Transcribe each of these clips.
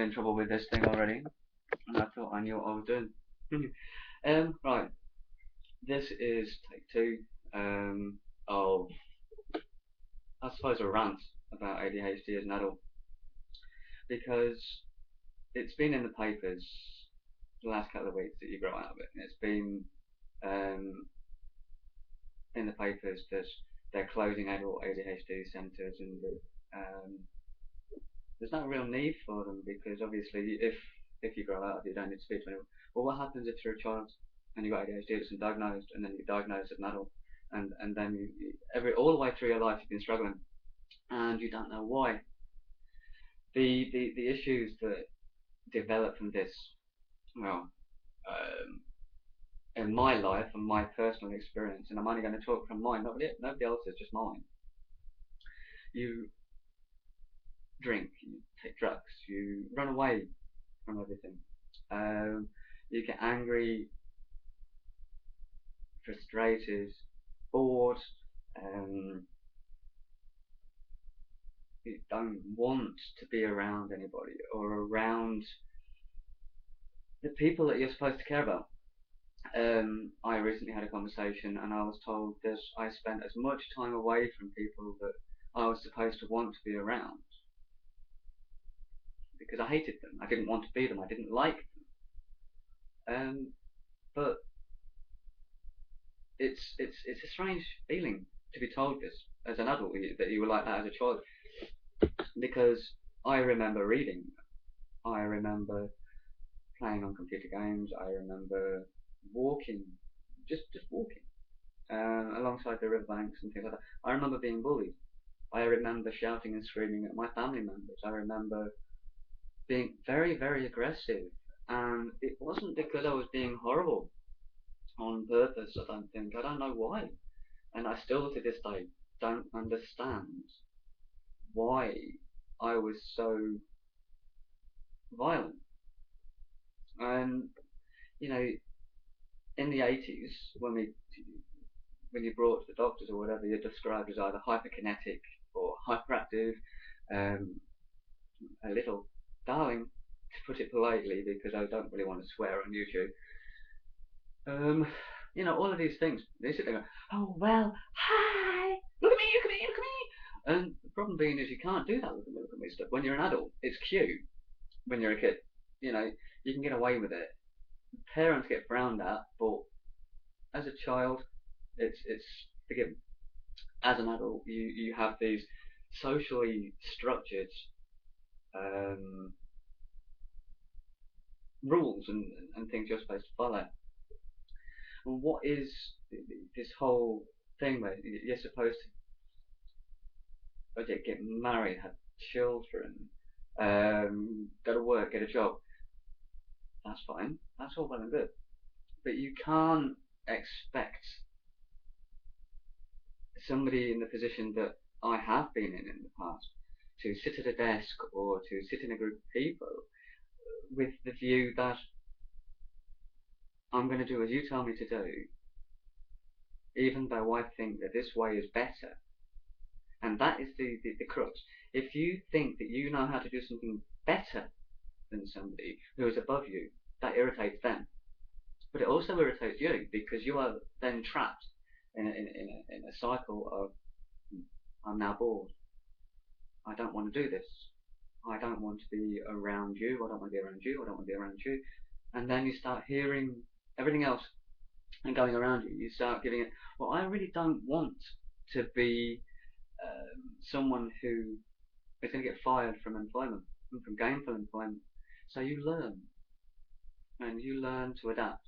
in trouble with this thing already, and I thought I knew what I was doing. Right, this is take two of, I suppose, a rant about ADHD as an adult, because it's been in the papers the last couple of weeks that you grow out of it. And it's been um, in the papers that they're closing adult ADHD centres, and um, there's no real need for them, because obviously if you grow out of it, you don't need to speak to anyone. Well, what happens if you're a child and you've got ADHD, it's undiagnosed, and then you're diagnosed as an adult, and then all the way through your life you've been struggling, and you don't know why. The issues that develop from this, well, in my life and my personal experience, and I'm only going to talk from mine, nobody else's, just mine. You drink, you take drugs, you run away from everything. You get angry, frustrated, bored. You don't want to be around anybody or around the people that you're supposed to care about. I recently had a conversation, and I was told that I spent as much time away from people that I was supposed to want to be around, because I hated them. I didn't want to be them. I didn't like them. But it's a strange feeling to be told this as an adult, that you were like that as a child, because I remember reading, I remember playing on computer games, I remember walking, just walking alongside the riverbanks and things like that. I remember being bullied. I remember shouting and screaming at my family members. I remember being very, very aggressive, and it wasn't because I was being horrible on purpose. I don't think. I don't know why, and I still to this day don't understand why I was so violent. And you know, in the 80s, when you brought to the doctors or whatever, you're described as either hyperkinetic or hyperactive, a little darling, to put it politely, because I don't really want to swear on YouTube. All of these things. They sit there going, oh well, hi, look at me, look at me, look at me. And the problem being is you can't do that with the look at me stuff. When you're an adult, it's cute. When you're a kid, you can get away with it. Parents get frowned at, but as a child, it's forgiven. As an adult, you have these socially structured rules and things you're supposed to follow. And what is this whole thing where you're supposed to get married, have children, go to work, get a job? That's fine. That's all well and good. But you can't expect somebody in the position that I have been in the past to sit at a desk or to sit in a group of people with the view that I'm going to do as you tell me to do, even though I think that this way is better. And that is the crux. If you think that you know how to do something better than somebody who is above you, that irritates them. But it also irritates you, because you are then trapped in a cycle of, I'm now bored. I don't want to do this. I don't want to be around you. I don't want to be around you. I don't want to be around you. And then you start hearing everything else and going around you. You start giving it, well, I really don't want to be someone who is going to get fired from employment, from gainful employment. So you learn, and you learn to adapt.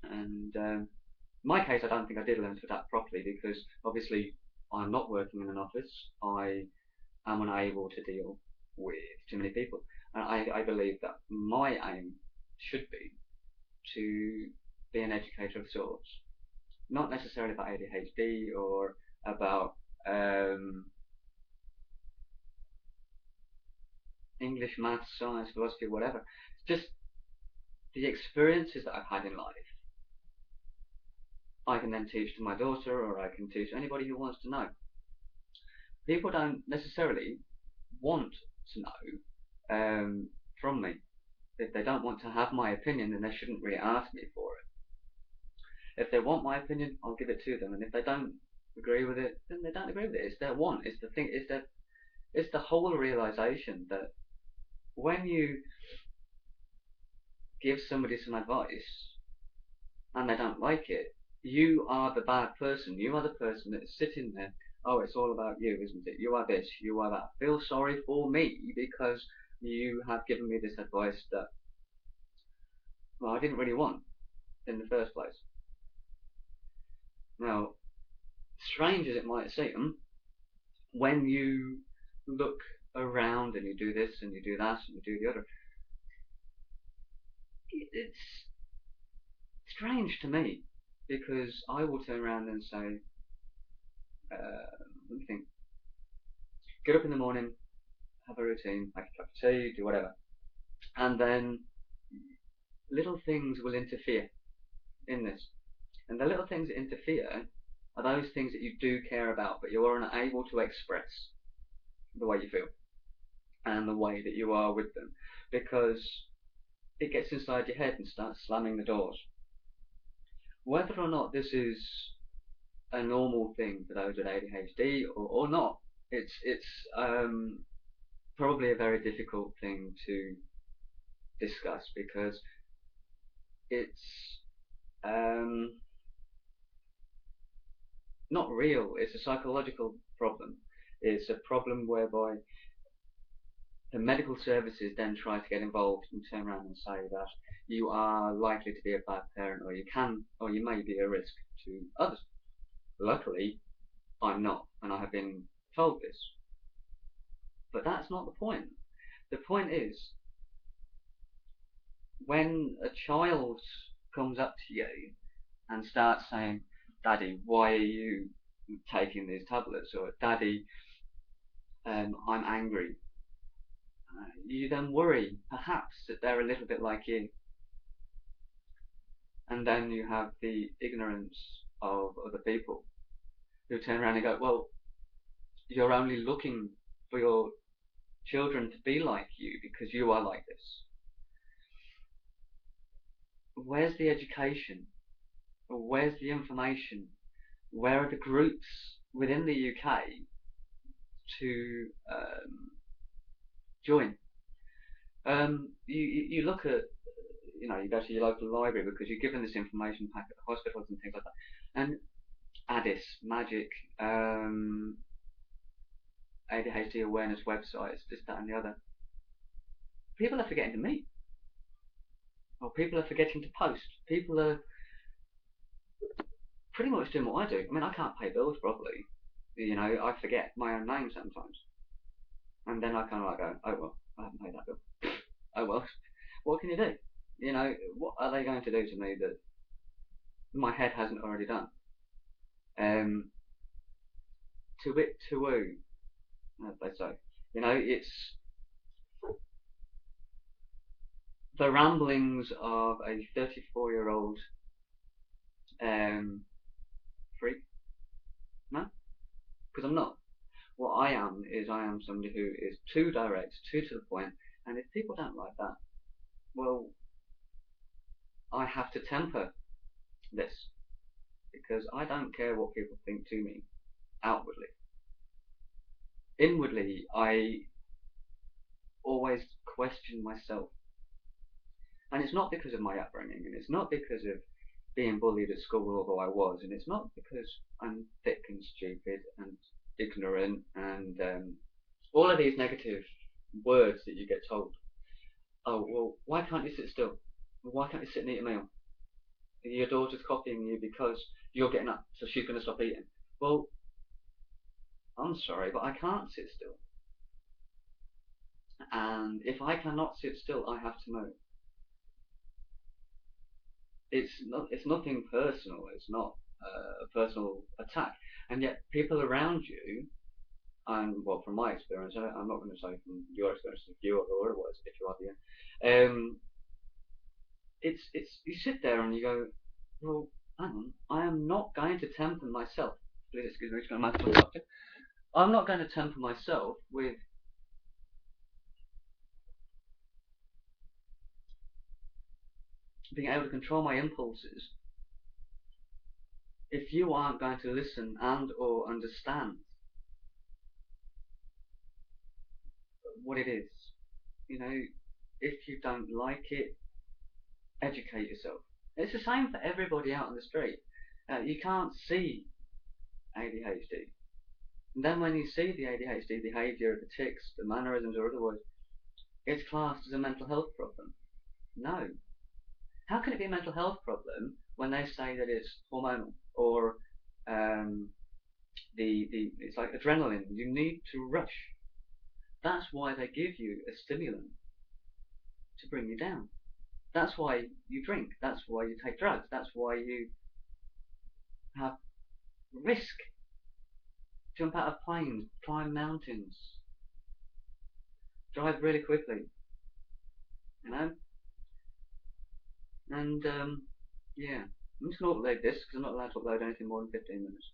And in my case, I don't think I did learn to adapt properly, because obviously I'm not working in an office. I am unable to deal with too many people. And I believe that my aim should be to be an educator of sorts, not necessarily about ADHD or about English, maths, science, philosophy, whatever. It's just the experiences that I've had in life, I can then teach to my daughter, or I can teach anybody who wants to know. People don't necessarily want to know from me. If they don't want to have my opinion, then they shouldn't really ask me for it. If they want my opinion, I'll give it to them, and if they don't agree with it, then they don't agree with it. It's their want. It's the thing. It's the whole realization that when you give somebody some advice and they don't like it, you are the bad person. You are the person that's sitting there. Oh, it's all about you, isn't it? You are this, you are that. Feel sorry for me because you have given me this advice that, well, I didn't really want in the first place. Now, strange as it might seem, when you look around and you do this and you do that and you do the other, it's strange to me because I will turn around and say, let me think, get up in the morning, have a routine, make a cup of tea, do whatever, and then little things will interfere in this. And the little things that interfere are those things that you do care about, but you are unable to express the way you feel and the way that you are with them because it gets inside your head and starts slamming the doors. Whether or not this is a normal thing for those with ADHD or not, it's probably a very difficult thing to discuss because it's not real. It's a psychological problem. It's a problem whereby the medical services then try to get involved and turn around and say that you are likely to be a bad parent, or you can, or you may be a risk to others. Luckily, I'm not, and I have been told this. But that's not the point. The point is, when a child comes up to you and starts saying, "Daddy, why are you taking these tablets?" or "Daddy, I'm angry," you then worry, perhaps, that they're a little bit like you. And then you have the ignorance of other people who turn around and go, well, you're only looking for your children to be like you because you are like this. Where's the education? Where's the information? Where are the groups within the UK to join? You look at, you go to your local library because you're given this information pack at the hospitals and things like that. And Addis, Magic, ADHD awareness websites, this, that, and the other. People are forgetting to meet, or people are forgetting to post. People are pretty much doing what I do. I mean, I can't pay bills properly. I forget my own name sometimes, and then I kind of like go, oh well, I haven't paid that bill. Oh well, what can you do? What are they going to do to me that my head hasn't already done? To wit, to woo, as they say. It's the ramblings of a 34-year-old freak. No, because I'm not. What I am is I am somebody who is too direct, too to the point, and if people don't like that, well, I have to temper this because I don't care what people think to me outwardly. Inwardly, I always question myself. And it's not because of my upbringing, and it's not because of being bullied at school, although I was, and it's not because I'm thick and stupid and ignorant and all of these negative words that you get told. Oh, well, why can't you sit still? Why can't you sit and eat a meal? Your daughter's copying you because you're getting up, so she's going to stop eating. Well, I'm sorry, but I can't sit still. And if I cannot sit still, I have to move. It's nothing personal. It's not a personal attack. And yet, people around you, and well, from my experience, I'm not going to say from your experience, if you or otherwise, if you are here, it's you sit there and you go, well, hang on, I am not going to temper myself. Please excuse me, it's going to matter. I'm not going to temper myself with being able to control my impulses, if you aren't going to listen and or understand what it is, you know, if you don't like it, educate yourself. It's the same for everybody out on the street. You can't see ADHD. And then when you see the ADHD behaviour, the tics, the mannerisms or otherwise, it's classed as a mental health problem. No. How can it be a mental health problem when they say that it's hormonal or um, it's like adrenaline? You need to rush. That's why they give you a stimulant to bring you down. That's why you drink. That's why you take drugs. That's why you have risk. Jump out of planes, climb mountains, drive really quickly, you know? And yeah, I'm just going to upload this because I'm not allowed to upload anything more than 15 minutes.